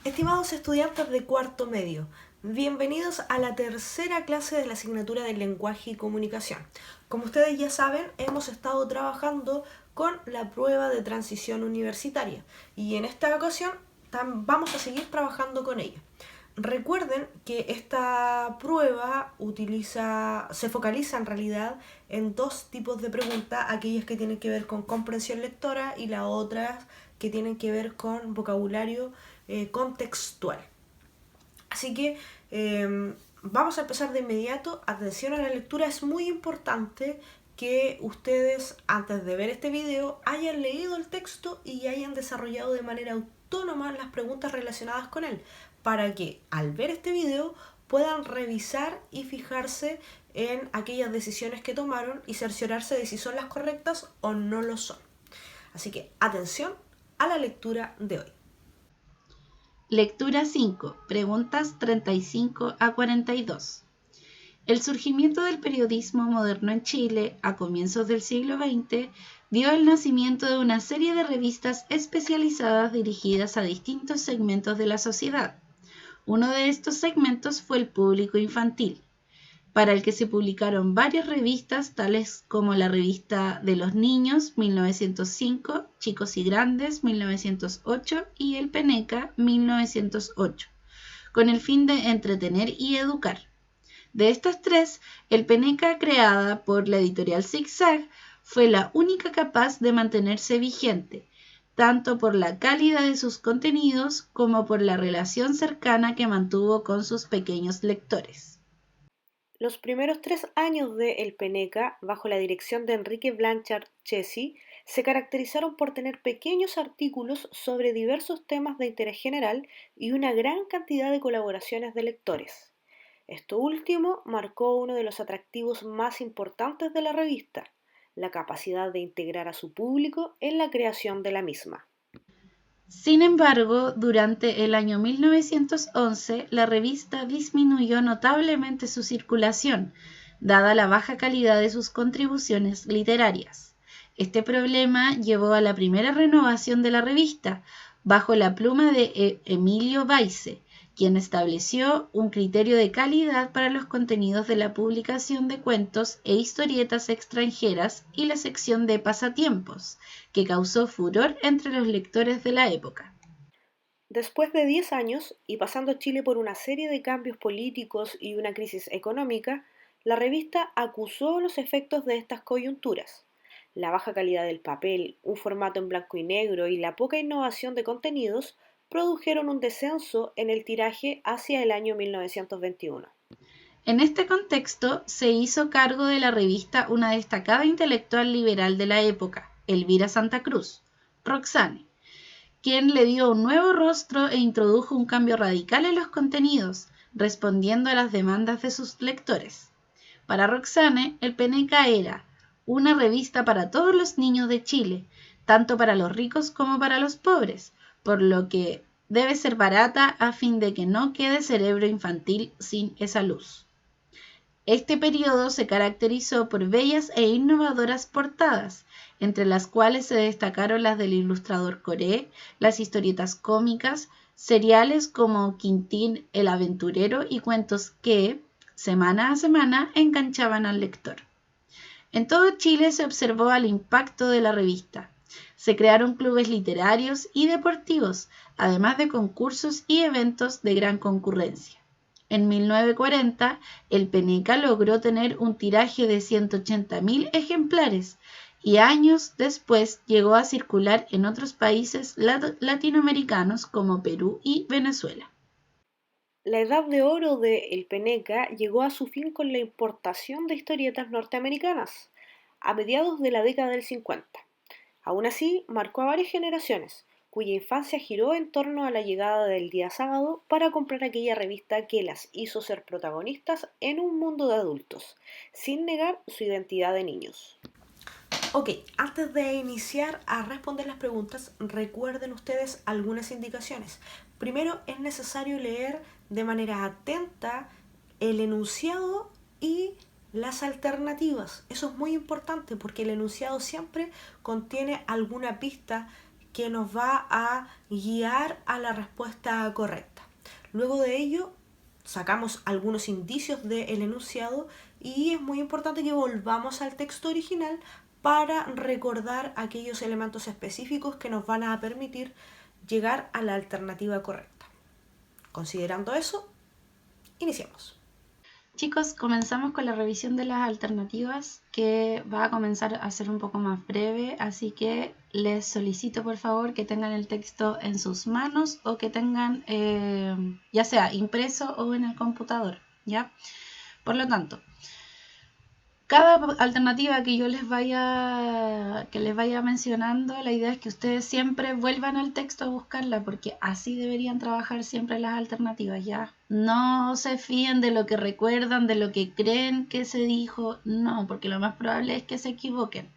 Estimados estudiantes de cuarto medio, bienvenidos a la tercera clase de la asignatura de lenguaje y comunicación. Como ustedes ya saben, hemos estado trabajando con la prueba de transición universitaria y en esta ocasión vamos a seguir trabajando con ella. Recuerden que esta prueba se focaliza en realidad en dos tipos de preguntas, aquellas que tienen que ver con comprensión lectora y las otras que tienen que ver con vocabulario contextual. Así que vamos a empezar de inmediato. Atención a la lectura, es muy importante que ustedes antes de ver este video hayan leído el texto y hayan desarrollado de manera autónoma las preguntas relacionadas con él, para que al ver este video puedan revisar y fijarse en aquellas decisiones que tomaron y cerciorarse de si son las correctas o no lo son. Así que atención a la lectura de hoy. Lectura 5. Preguntas 35 a 42. El surgimiento del periodismo moderno en Chile a comienzos del siglo XX dio el nacimiento de una serie de revistas especializadas dirigidas a distintos segmentos de la sociedad. Uno de estos segmentos fue el público infantil, para el que se publicaron varias revistas tales como la Revista de los Niños 1905, Chicos y Grandes 1908 y El Peneca 1908, con el fin de entretener y educar. De estas tres, El Peneca, creada por la editorial Zig-Zag, fue la única capaz de mantenerse vigente, tanto por la calidad de sus contenidos como por la relación cercana que mantuvo con sus pequeños lectores. Los primeros 3 años de El Peneca, bajo la dirección de Enrique Blanchard Chessy, se caracterizaron por tener pequeños artículos sobre diversos temas de interés general y una gran cantidad de colaboraciones de lectores. Esto último marcó uno de los atractivos más importantes de la revista, la capacidad de integrar a su público en la creación de la misma. Sin embargo, durante el año 1911, la revista disminuyó notablemente su circulación, dada la baja calidad de sus contribuciones literarias. Este problema llevó a la primera renovación de la revista, bajo la pluma de Emilio Weisse, quien estableció un criterio de calidad para los contenidos de la publicación de cuentos e historietas extranjeras y la sección de pasatiempos, que causó furor entre los lectores de la época. Después de 10 años, y pasando Chile por una serie de cambios políticos y una crisis económica, la revista acusó los efectos de estas coyunturas. La baja calidad del papel, un formato en blanco y negro y la poca innovación de contenidos produjeron un descenso en el tiraje hacia el año 1921. En este contexto, se hizo cargo de la revista una destacada intelectual liberal de la época, Elvira Santa Cruz, Roxane, quien le dio un nuevo rostro e introdujo un cambio radical en los contenidos, respondiendo a las demandas de sus lectores. Para Roxane, El Peneca era una revista para todos los niños de Chile, tanto para los ricos como para los pobres, por lo que debe ser barata a fin de que no quede cerebro infantil sin esa luz. Este periodo se caracterizó por bellas e innovadoras portadas, entre las cuales se destacaron las del ilustrador Coré, las historietas cómicas, seriales como Quintín el Aventurero y cuentos que, semana a semana, enganchaban al lector. En todo Chile se observó el impacto de la revista. Se crearon clubes literarios y deportivos, además de concursos y eventos de gran concurrencia. En 1940, El Peneca logró tener un tiraje de 180.000 ejemplares y años después llegó a circular en otros países latinoamericanos como Perú y Venezuela. La edad de oro de El Peneca llegó a su fin con la importación de historietas norteamericanas, a mediados de la década del 50. Aún así, marcó a varias generaciones, cuya infancia giró en torno a la llegada del día sábado para comprar aquella revista que las hizo ser protagonistas en un mundo de adultos, sin negar su identidad de niños. Ok, antes de iniciar a responder las preguntas, recuerden ustedes algunas indicaciones. Primero, es necesario leer de manera atenta el enunciado y las alternativas. Eso es muy importante porque el enunciado siempre contiene alguna pista que nos va a guiar a la respuesta correcta. Luego de ello, sacamos algunos indicios del enunciado y es muy importante que volvamos al texto original para recordar aquellos elementos específicos que nos van a permitir llegar a la alternativa correcta. Considerando eso, iniciemos. Chicos, comenzamos con la revisión de las alternativas, que va a comenzar a ser un poco más breve, así que les solicito por favor que tengan el texto en sus manos o que tengan ya sea impreso o en el computador, ¿ya? Por lo tanto, cada alternativa que yo les vaya mencionando, la idea es que ustedes siempre vuelvan al texto a buscarla, porque así deberían trabajar siempre las alternativas, ¿ya? No se fíen de lo que recuerdan, de lo que creen que se dijo, no, porque lo más probable es que se equivoquen.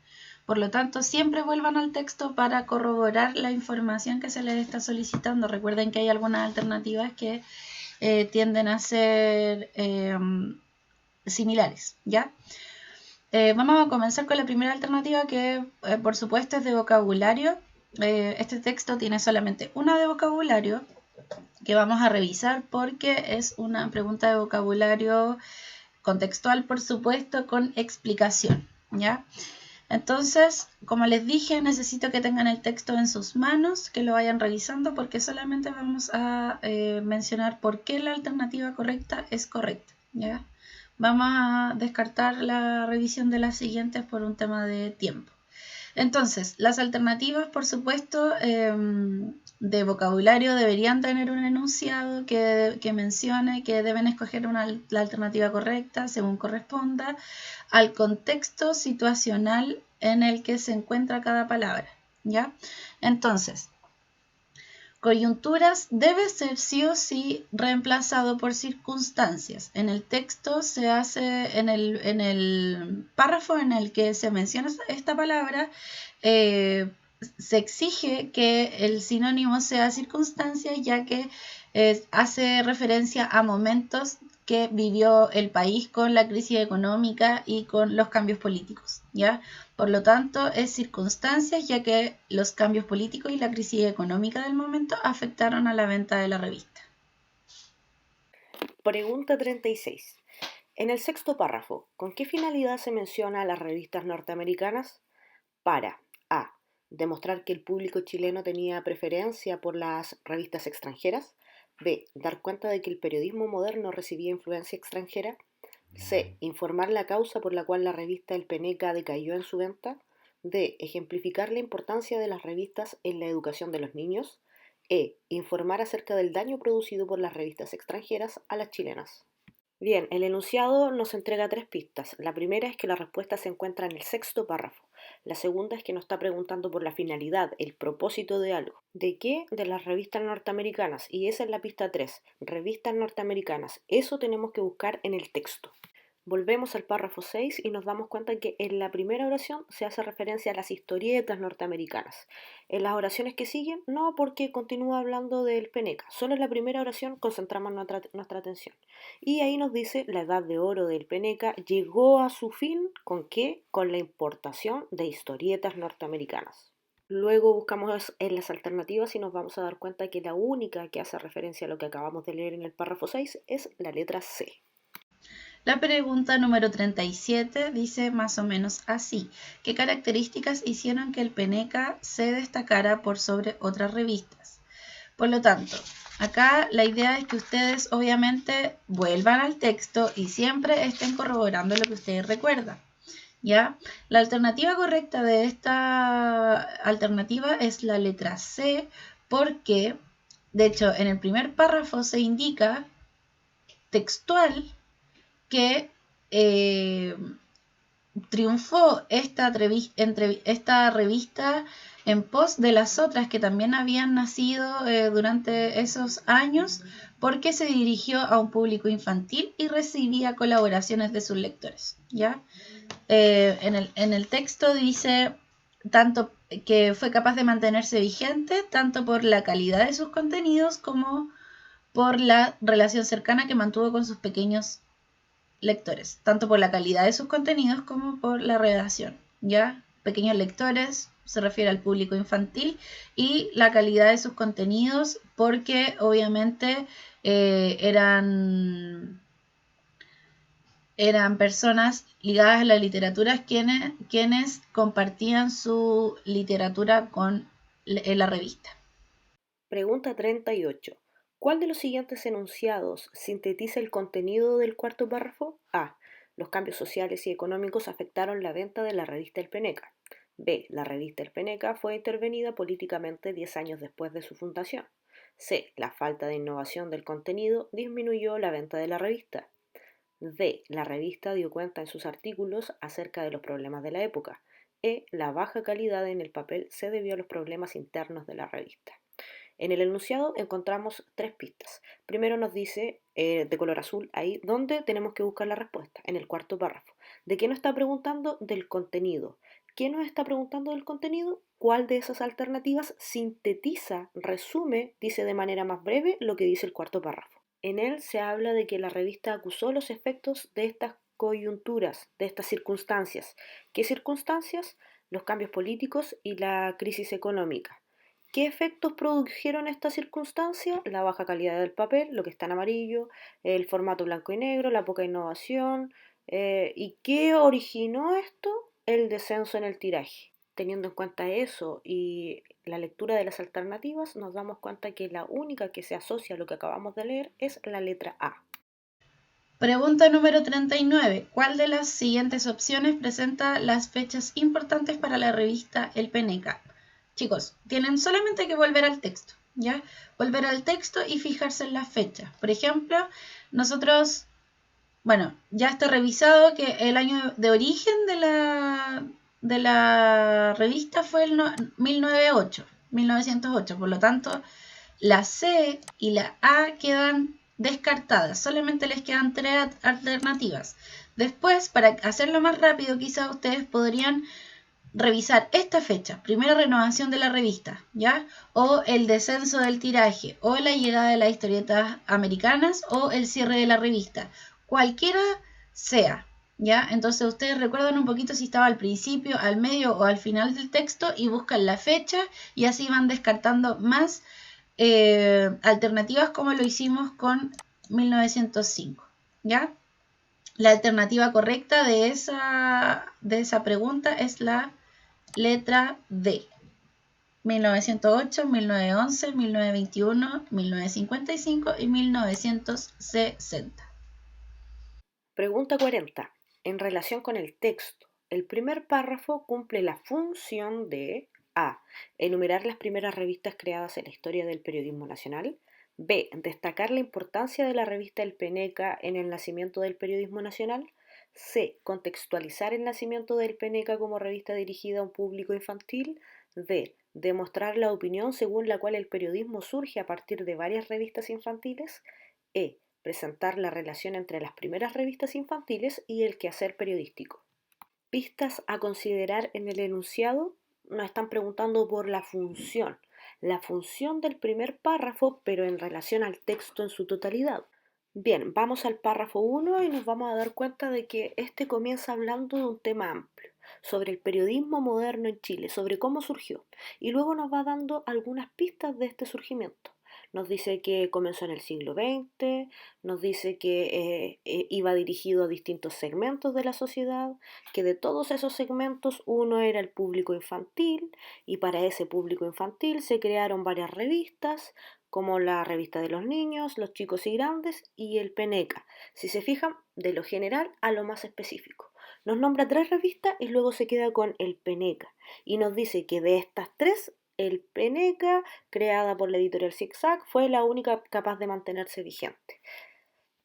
Por lo tanto, siempre vuelvan al texto para corroborar la información que se les está solicitando. Recuerden que hay algunas alternativas que tienden a ser similares, ¿ya? Vamos a comenzar con la primera alternativa, que por supuesto es de vocabulario. Este texto tiene solamente una de vocabulario que vamos a revisar porque es una pregunta de vocabulario contextual, por supuesto, con explicación, ¿ya? Entonces, como les dije, necesito que tengan el texto en sus manos, que lo vayan revisando, porque solamente vamos a mencionar por qué la alternativa correcta es correcta, ¿ya? Vamos a descartar la revisión de las siguientes por un tema de tiempo. Entonces, las alternativas, por supuesto, de vocabulario deberían tener un enunciado que mencione que deben escoger la alternativa correcta según corresponda al contexto situacional en el que se encuentra cada palabra, ¿ya? Entonces, coyunturas debe ser sí o sí reemplazado por circunstancias. En el texto se hace, en el párrafo en el que se menciona esta palabra, se exige que el sinónimo sea circunstancia, ya que hace referencia a momentos que vivió el país con la crisis económica y con los cambios políticos, ¿ya? Por lo tanto, es circunstancias, ya que los cambios políticos y la crisis económica del momento afectaron a la venta de la revista. Pregunta 36. En el sexto párrafo, ¿con qué finalidad se menciona a las revistas norteamericanas? Para A. Demostrar que el público chileno tenía preferencia por las revistas extranjeras. B. Dar cuenta de que el periodismo moderno recibía influencia extranjera. C. Informar la causa por la cual la revista El Peneca decayó en su venta. D. Ejemplificar la importancia de las revistas en la educación de los niños. E. Informar acerca del daño producido por las revistas extranjeras a las chilenas. Bien, el enunciado nos entrega 3 pistas. La primera es que la respuesta se encuentra en el sexto párrafo. La segunda es que nos está preguntando por la finalidad, el propósito de algo. ¿De qué? De las revistas norteamericanas. Y esa es la pista 3. Revistas norteamericanas. Eso tenemos que buscar en el texto. Volvemos al párrafo 6 y nos damos cuenta que en la primera oración se hace referencia a las historietas norteamericanas. En las oraciones que siguen, no, porque continúa hablando del Peneca. Solo en la primera oración concentramos nuestra atención. Y ahí nos dice, la edad de oro del Peneca llegó a su fin, ¿con qué? Con la importación de historietas norteamericanas. Luego buscamos en las alternativas y nos vamos a dar cuenta que la única que hace referencia a lo que acabamos de leer en el párrafo 6 es la letra C. La pregunta número 37 dice más o menos así: ¿qué características hicieron que el Peneca se destacara por sobre otras revistas? Por lo tanto, acá la idea es que ustedes obviamente vuelvan al texto y siempre estén corroborando lo que ustedes recuerdan, ¿ya? La alternativa correcta de esta alternativa es la letra C, porque, de hecho, en el primer párrafo se indica textual que triunfó esta revista en pos de las otras que también habían nacido durante esos años, porque se dirigió a un público infantil y recibía colaboraciones de sus lectores, ¿ya? En el texto dice tanto que fue capaz de mantenerse vigente, tanto por la calidad de sus contenidos como por la relación cercana que mantuvo con sus pequeños lectores, tanto por la calidad de sus contenidos como por la redacción, ¿ya? Pequeños lectores, se refiere al público infantil, y la calidad de sus contenidos, porque obviamente eran personas ligadas a la literatura quienes compartían su literatura en la revista. Pregunta 38. ¿Cuál de los siguientes enunciados sintetiza el contenido del cuarto párrafo? A. Los cambios sociales y económicos afectaron la venta de la revista El Peneca. B. La revista El Peneca fue intervenida políticamente 10 años después de su fundación. C. La falta de innovación del contenido disminuyó la venta de la revista. D. La revista dio cuenta en sus artículos acerca de los problemas de la época. E. La baja calidad en el papel se debió a los problemas internos de la revista. En el enunciado encontramos 3 pistas. Primero nos dice, de color azul, ahí, dónde tenemos que buscar la respuesta, en el cuarto párrafo. ¿De qué nos está preguntando? Del contenido. ¿Qué nos está preguntando del contenido? ¿Cuál de esas alternativas sintetiza, resume, dice de manera más breve lo que dice el cuarto párrafo? En él se habla de que la revista acusó los efectos de estas coyunturas, de estas circunstancias. ¿Qué circunstancias? Los cambios políticos y la crisis económica. ¿Qué efectos produjeron esta circunstancia? La baja calidad del papel, lo que está en amarillo, el formato blanco y negro, la poca innovación. ¿Y qué originó esto? El descenso en el tiraje. Teniendo en cuenta eso y la lectura de las alternativas, nos damos cuenta que la única que se asocia a lo que acabamos de leer es la letra A. Pregunta número 39. ¿Cuál de las siguientes opciones presenta las fechas importantes para la revista El Peneca? Chicos, tienen solamente que volver al texto, ¿ya? Volver al texto y fijarse en las fechas. Por ejemplo, nosotros, bueno, ya está revisado que el año de origen de la revista fue el 1908. Por lo tanto, la C y la A quedan descartadas. Solamente les quedan 3 alternativas. Después, para hacerlo más rápido, quizás ustedes podrían revisar esta fecha, primera renovación de la revista, ¿ya? O el descenso del tiraje, o la llegada de las historietas americanas, o el cierre de la revista. Cualquiera sea, ¿ya? Entonces ustedes recuerdan un poquito si estaba al principio, al medio o al final del texto y buscan la fecha y así van descartando más alternativas como lo hicimos con 1905, ¿ya? La alternativa correcta de esa pregunta es la letra D. 1908, 1911, 1921, 1955 y 1960. Pregunta 40. En relación con el texto, el primer párrafo cumple la función de A. Enumerar las primeras revistas creadas en la historia del periodismo nacional. B. Destacar la importancia de la revista El Peneca en el nacimiento del periodismo nacional. C. Contextualizar el nacimiento del Peneca como revista dirigida a un público infantil. D. Demostrar la opinión según la cual el periodismo surge a partir de varias revistas infantiles. E. Presentar la relación entre las primeras revistas infantiles y el quehacer periodístico. Pistas a considerar en el enunciado. Nos están preguntando por la función del primer párrafo, pero en relación al texto en su totalidad. Bien, vamos al párrafo 1 y nos vamos a dar cuenta de que este comienza hablando de un tema amplio, sobre el periodismo moderno en Chile, sobre cómo surgió, y luego nos va dando algunas pistas de este surgimiento. Nos dice que comenzó en el siglo XX, nos dice que iba dirigido a distintos segmentos de la sociedad, que de todos esos segmentos uno era el público infantil y para ese público infantil se crearon varias revistas, como la revista de los niños, los chicos y grandes y el Peneca. Si se fijan, de lo general a lo más específico. Nos nombra 3 revistas y luego se queda con el Peneca y nos dice que de estas 3, el Peneca, creada por la editorial Zig-Zag, fue la única capaz de mantenerse vigente.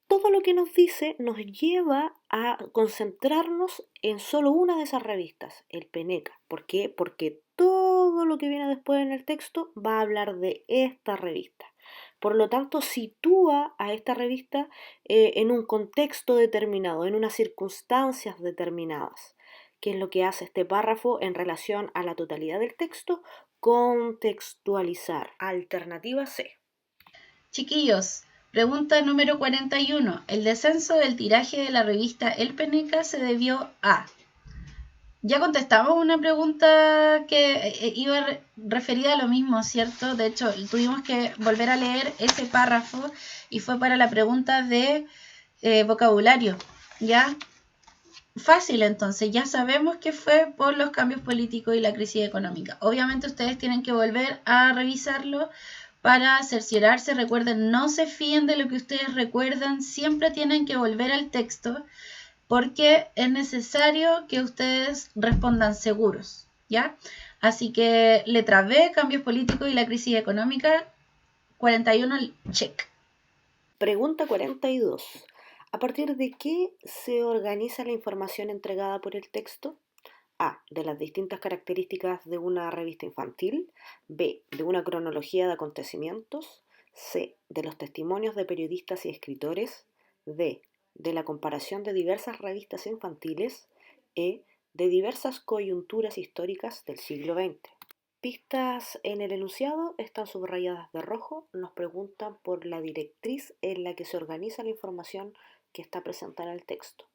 Todo lo que nos dice nos lleva a concentrarnos en solo una de esas revistas, el Peneca. ¿Por qué? Porque todo lo que viene después en el texto va a hablar de esta revista. Por lo tanto, sitúa a esta revista en un contexto determinado, en unas circunstancias determinadas. ¿Qué es lo que hace este párrafo en relación a la totalidad del texto? Contextualizar. Alternativa C. Chiquillos, pregunta número 41. El descenso del tiraje de la revista El Peneca se debió a Ya contestamos una pregunta que iba referida a lo mismo, ¿cierto? De hecho, tuvimos que volver a leer ese párrafo y fue para la pregunta de vocabulario, ¿ya? Fácil, entonces, ya sabemos que fue por los cambios políticos y la crisis económica. Obviamente ustedes tienen que volver a revisarlo para cerciorarse. Recuerden, no se fíen de lo que ustedes recuerdan, siempre tienen que volver al texto porque es necesario que ustedes respondan seguros, ¿ya? Así que letra B, cambios políticos y la crisis económica, 41, check. Pregunta 42. ¿A partir de qué se organiza la información entregada por el texto? A. De las distintas características de una revista infantil. B. De una cronología de acontecimientos. C. De los testimonios de periodistas y escritores. D. De la comparación de diversas revistas infantiles. E. De diversas coyunturas históricas del siglo XX. Pistas en el enunciado están subrayadas de rojo, nos preguntan por la directriz en la que se organiza la información que está presentada en el texto.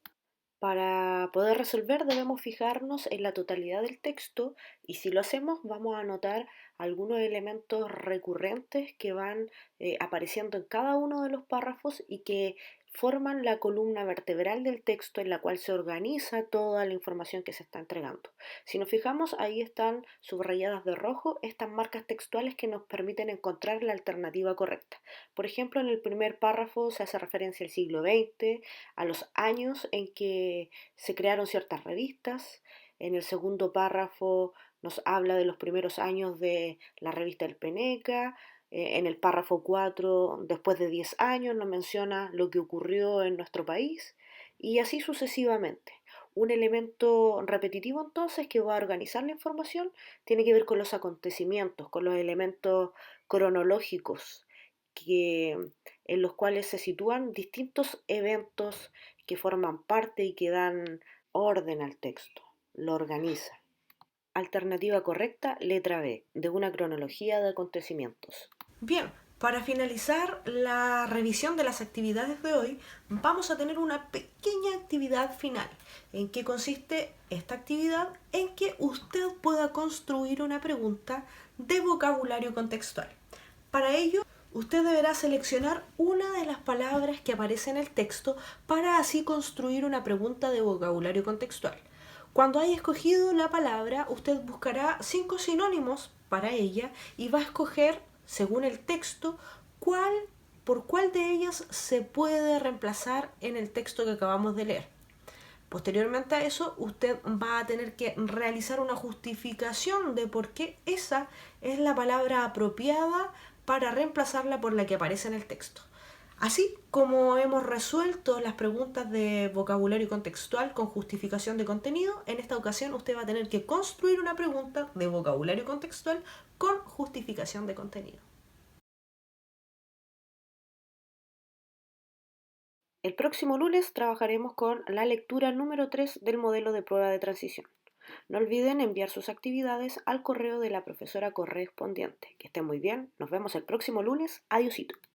Para poder resolver debemos fijarnos en la totalidad del texto y si lo hacemos vamos a notar algunos elementos recurrentes que van apareciendo en cada uno de los párrafos y que forman la columna vertebral del texto en la cual se organiza toda la información que se está entregando. Si nos fijamos, ahí están subrayadas de rojo estas marcas textuales que nos permiten encontrar la alternativa correcta. Por ejemplo, en el primer párrafo se hace referencia al siglo XX, a los años en que se crearon ciertas revistas. En el segundo párrafo nos habla de los primeros años de la revista El Peneca. En el párrafo 4, después de 10 años, nos menciona lo que ocurrió en nuestro país y así sucesivamente. Un elemento repetitivo entonces que va a organizar la información tiene que ver con los acontecimientos, con los elementos cronológicos que, en los cuales se sitúan distintos eventos que forman parte y que dan orden al texto, lo organiza. Alternativa correcta, letra B, de una cronología de acontecimientos. Bien, para finalizar la revisión de las actividades de hoy, vamos a tener una pequeña actividad final. ¿En qué consiste esta actividad? En que usted pueda construir una pregunta de vocabulario contextual. Para ello, usted deberá seleccionar una de las palabras que aparece en el texto para así construir una pregunta de vocabulario contextual. Cuando haya escogido la palabra, usted buscará 5 sinónimos para ella y va a escoger, según el texto, por cuál de ellas se puede reemplazar en el texto que acabamos de leer. Posteriormente a eso, usted va a tener que realizar una justificación de por qué esa es la palabra apropiada para reemplazarla por la que aparece en el texto. Así como hemos resuelto las preguntas de vocabulario contextual con justificación de contenido, en esta ocasión usted va a tener que construir una pregunta de vocabulario contextual con justificación de contenido. El próximo lunes trabajaremos con la lectura número 3 del modelo de prueba de transición. No olviden enviar sus actividades al correo de la profesora correspondiente. Que estén muy bien, nos vemos el próximo lunes. Adiósito.